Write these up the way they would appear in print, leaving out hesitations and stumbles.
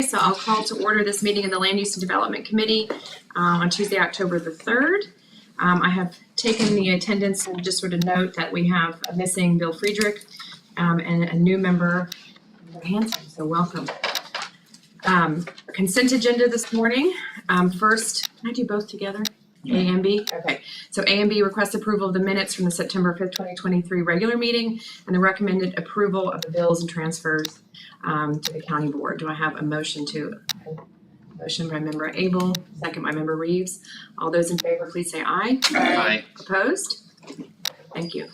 So I'll call to order this meeting in the Land Use and Development Committee on Tuesday, October the 3rd. I have taken the attendance and just sort of note that we have a missing Bill Friedrich and a new member, Amber Hanson, so welcome. Consent agenda this morning. First, can I do both together? A and B? Okay. So A and B request approval of the minutes from the September 5th, 2023 regular meeting and the recommended approval of the bills and transfers to the county board. Do I have a motion motion by member Abel, second by member Reeves. All those in favor, please say aye. Aye. Opposed? Thank you.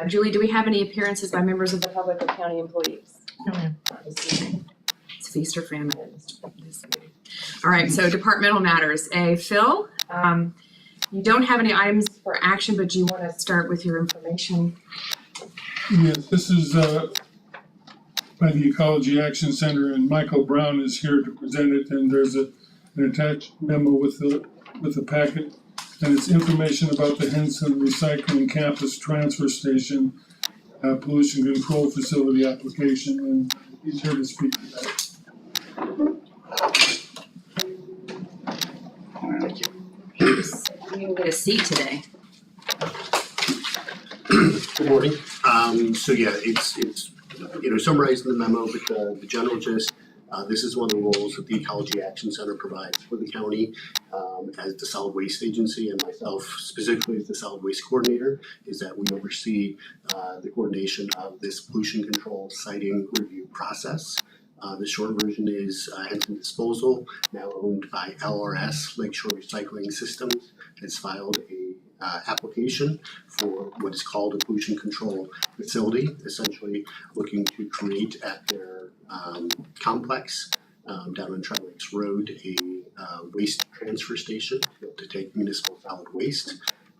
Julie, do we have any appearances by members of the public or county employees? No, ma'am. It's feast or famine. All right, so departmental matters. Phil, you don't have any items for action, but you want to start with your information. Yes, this is by the Ecology Action Center, and Michael Brown is here to present it, and there's an attached memo with the packet, and it's information about the Henson Recycling Campus Transfer Station pollution control facility application, and he's here to speak to that. Thank you. You can get a seat today. Good morning. So yeah, it's summarized in the memo, but the general gist, this is one of the roles that the Ecology Action Center provides for the county as the solid waste agency, and myself specifically as the solid waste coordinator, is that we oversee the coordination of this pollution control siting review process. The short version is Henson Disposal, now owned by LRS, Lakeshore Recycling Systems, has filed a application for what is called a pollution control facility, essentially looking to create at their complex down on Tri Lakes Road a waste transfer station to be able to take municipal solid waste.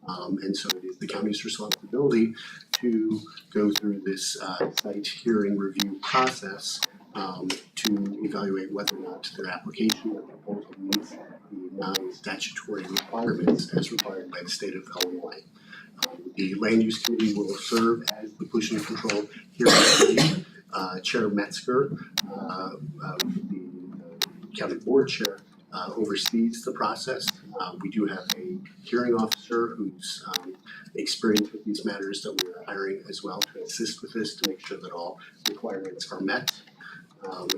And so it is the county's responsibility to go through this site hearing review process to evaluate whether or not their application or proposal meets the non-statutory requirements as required by the state of Illinois. The Land Use Committee will serve as the pollution control hearing committee. Chair Metzger, the county board chair, oversees the process. We do have a hearing officer who's experienced with these matters that we're hiring as well to assist with this to make sure that all requirements are met.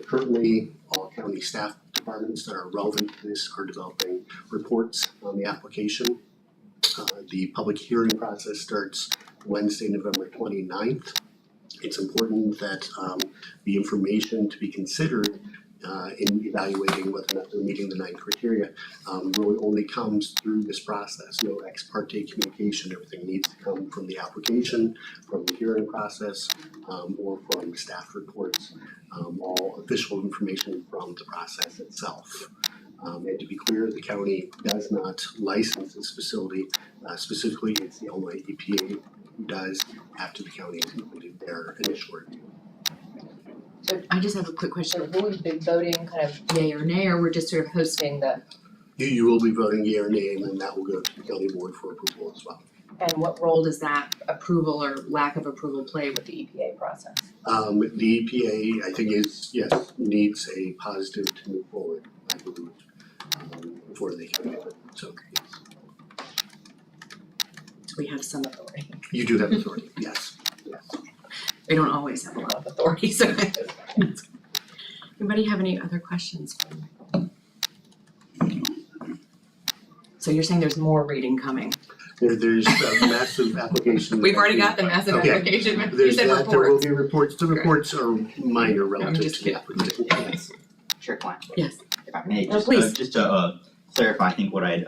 Currently, all county staff departments that are relevant to this are developing reports on the application. The public hearing process starts Wednesday, November 29th. It's important that the information to be considered in evaluating whether or not they're meeting the 9 criteria really only comes through this process. No ex parte communication. Everything needs to come from the application, from the hearing process, or from staff reports. All official information from the process itself. And to be clear, the county does not license this facility. Specifically, it's the Illinois EPA who does after the county has completed their initial review. So I just have a quick question. So we've been voting kind of Yay or nay, or we're just sort of hosting the, You will be voting yea or nay, and then that will go to the county board for approval as well. and what role does that approval or lack of approval play with the EPA process? The EPA, I think, needs a positive to move forward, I believe, for the county. So yes. So we have some authority. You do have authority, yes. We don't always have a lot of authority, so. Anybody have any other questions? So you're saying there's more reading coming? There's a massive application. We've already got the massive Okay. application, you There's said that, there will reports. be reports. The reports are minor relative just to the kidding. application. Sure, fine. Yes. If I may, Oh, please. just to clarify, I think what I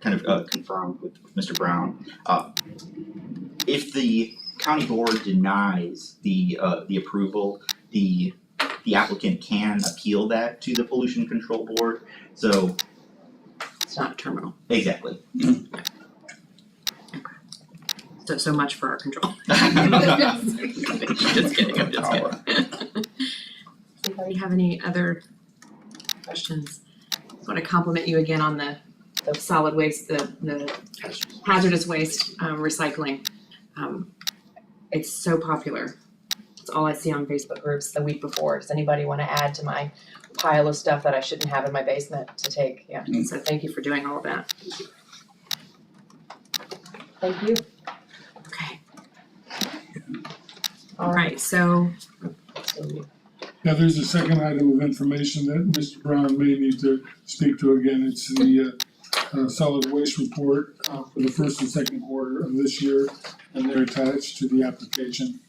kind of confirmed with Mr. Brown. If the county board denies the approval, the applicant can appeal that to the pollution control board. So It's not terminal. exactly. So much for our control. No. Just kidding, I'm just kidding. Anybody have any other questions? Just want to compliment you again on the solid waste, the hazardous waste recycling. It's so popular. That's all I see on Facebook groups the week before. Does anybody want to add to my pile of stuff that I shouldn't have in my basement to take? Yeah, so thank you for doing all of that. Thank you. Okay. All right, so. Yeah, there's a second item of information that Mr. Brown may need to speak to again. It's the solid waste report for the first and second quarter of this year, and they're attached to the application.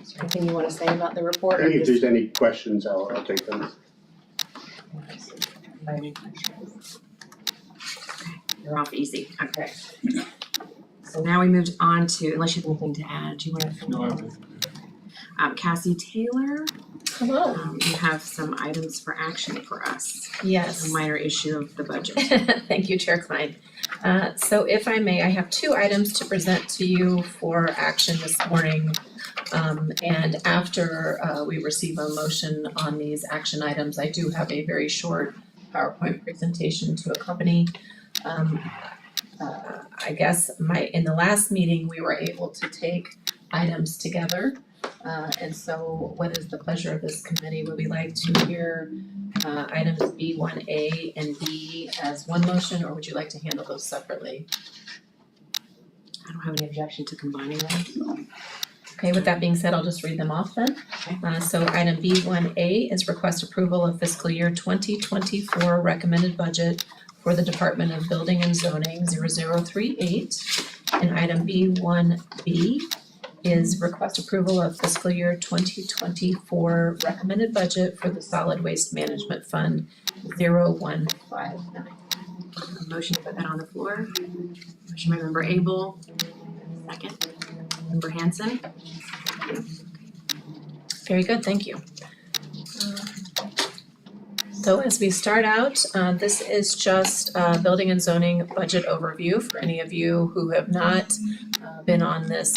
Is there anything you want to say about the report? I think if there's any questions, I'll take them. You're off easy, okay. So now we moved on to, unless you have anything to add, do you want to? No, I think- Cassie Taylor, Hello. you have some items for action for us, a Yes. minor issue of the budget. Thank you, Chair Klein. So if I may, I have 2 items to present to you for action this morning. And after we receive a motion on these action items, I do have a very short PowerPoint presentation to accompany. I guess in the last meeting, we were able to take items together. And so what is the pleasure of this committee? Would we like to hear items B1A and B as one motion, or would you like to handle those separately? I don't have any objection to combining them. Okay, with that being said, I'll just read them off then. So item B1A is request approval of fiscal year 2024 recommended budget for the Department of Building and Zoning 0038. And item B1B is request approval of fiscal year 2024 recommended budget for the Solid Waste Management Fund 0159. A motion to put that on the floor. Motion by member Abel, second. Member Hanson. Very good, thank you. So as we start out, this is just building and zoning budget overview for any of you who have not been on this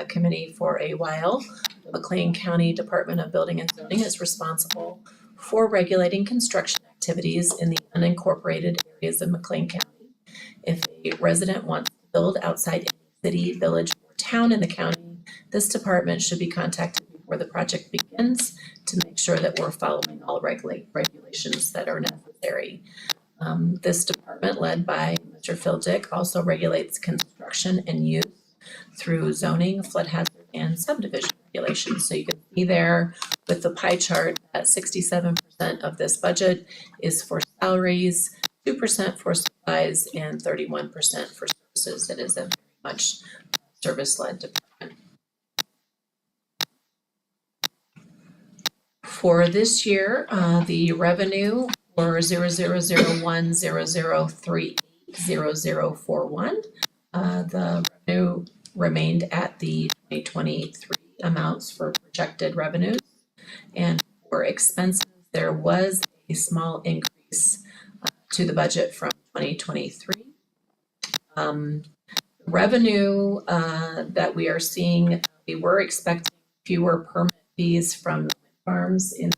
committee for a while. The McLean County Department of Building and Zoning is responsible for regulating construction activities in the unincorporated areas of McLean County. If a resident wants to build outside any city, village, or town in the county, this department should be contacted before the project begins to make sure that we're following all regulations that are necessary. This department, led by Mr. Phil Dick, also regulates construction and use through zoning, flood hazard, and subdivision regulations. So you can see there with the pie chart that 67% of this budget is for salaries, 2% for supplies, and 31% for services. It is a very much service-led department. For this year, the revenue for 000100380041, the revenue remained at the 2023 amounts for projected revenues. And for expenses, there was a small increase to the budget from 2023. Revenue that we are seeing, we were expecting fewer permit fees from farms in this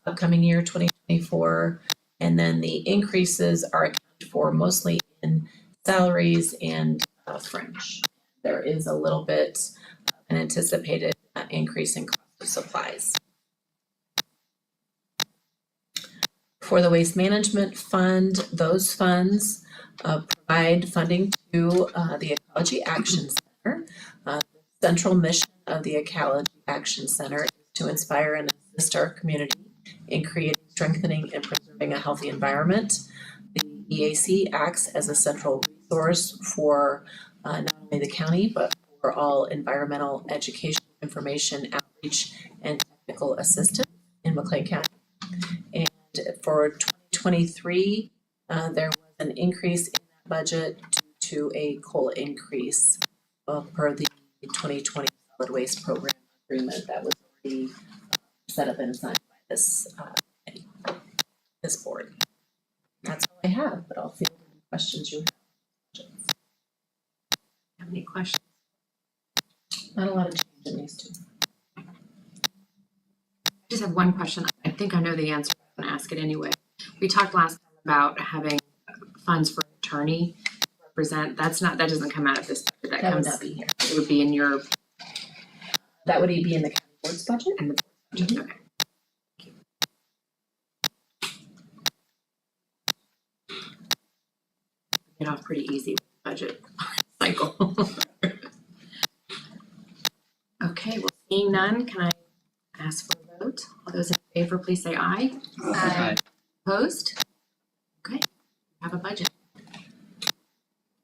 upcoming year, 2024. And then the increases are accounted for mostly in salaries and fringe. There is a little bit an anticipated increase in cost of supplies. For the Waste Management Fund, those funds provide funding to the Ecology Action Center. The central mission of the Ecology Action Center is to inspire and assist our community in creating, strengthening, and preserving a healthy environment. The EAC acts as a central resource for not only the county, but for all environmental education, information, outreach, and technical assistance in McLean County. And for 2023, there was an increase in that budget due to a COLA increase per the 2020 solid waste program agreement that was already set up and signed by this this board. That's all I have, but I'll field any questions you have. Have any questions? Not a lot of change in these two. I just have one question. I think I know the answer, but I'm gonna ask it anyway. We talked last time about having funds for an attorney to present, that doesn't come out of this budget, that That would comes, not be here. it would be in your, That would be in the county board's budget? in the budget, okay. Get off pretty easy with the budget cycle. Okay, well, seeing none, can I ask for a vote? All those in favor, please say aye. Aye. Opposed? Okay, we have a budget.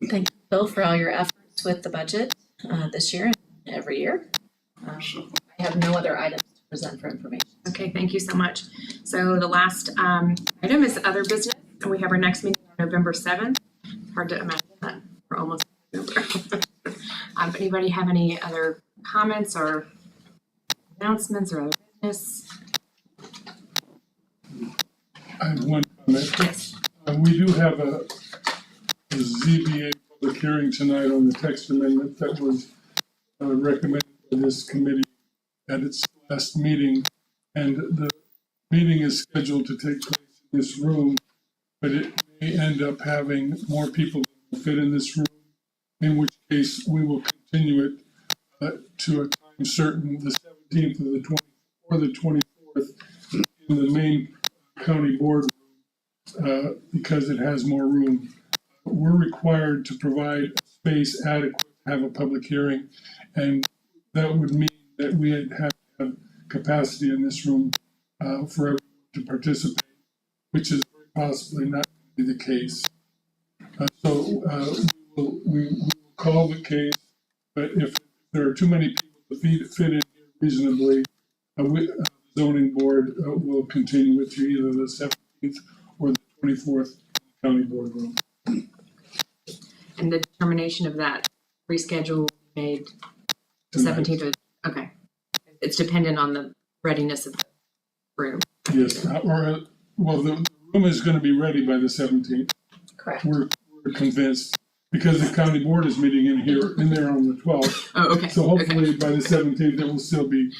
Thank you, Bill, for all your efforts with the budget this year and every year. I have no other items to present for information. Okay, thank you so much. So the last item is other business, and we have our next meeting on November 7th. It's hard to imagine that we're almost November. Anybody have any other comments or announcements or other business? I have one comment. Yes. We do have a ZBA public hearing tonight on the text amendment that was recommended by this committee at its last meeting. And the meeting is scheduled to take place in this room, but it may end up having more people than will fit in this room, in which case we will continue it to a time certain, the 17th or the 20th or the 24th in the main county board room because it has more room. We're required to provide a space adequate to have a public hearing, and that would mean that we have to have capacity in this room for everyone to participate, which is very possibly not going to be the case. So we will call the case, but if there are too many people to fit in here reasonably, the zoning board will continue it to either the 17th or the 24th county board room. And the determination of that reschedule will be made the Tonight. 17th, okay. It's dependent on the readiness of the room. Yes, well, the room is going to be ready by the 17th. Correct. We're convinced, because the county board is meeting in there on the 12th. Oh, okay. So hopefully by the 17th, it will still be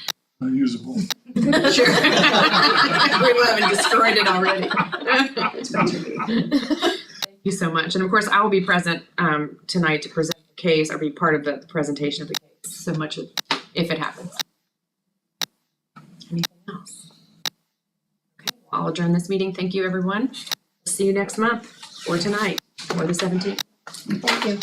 usable. Sure. We will have destroyed it already. Thank you so much. And of course, I will be present tonight to present the case or be part of the presentation of the case so much if it happens. Anything else? Okay, well, I'll adjourn this meeting. Thank you, everyone. See you next month or tonight or the 17th. Thank you.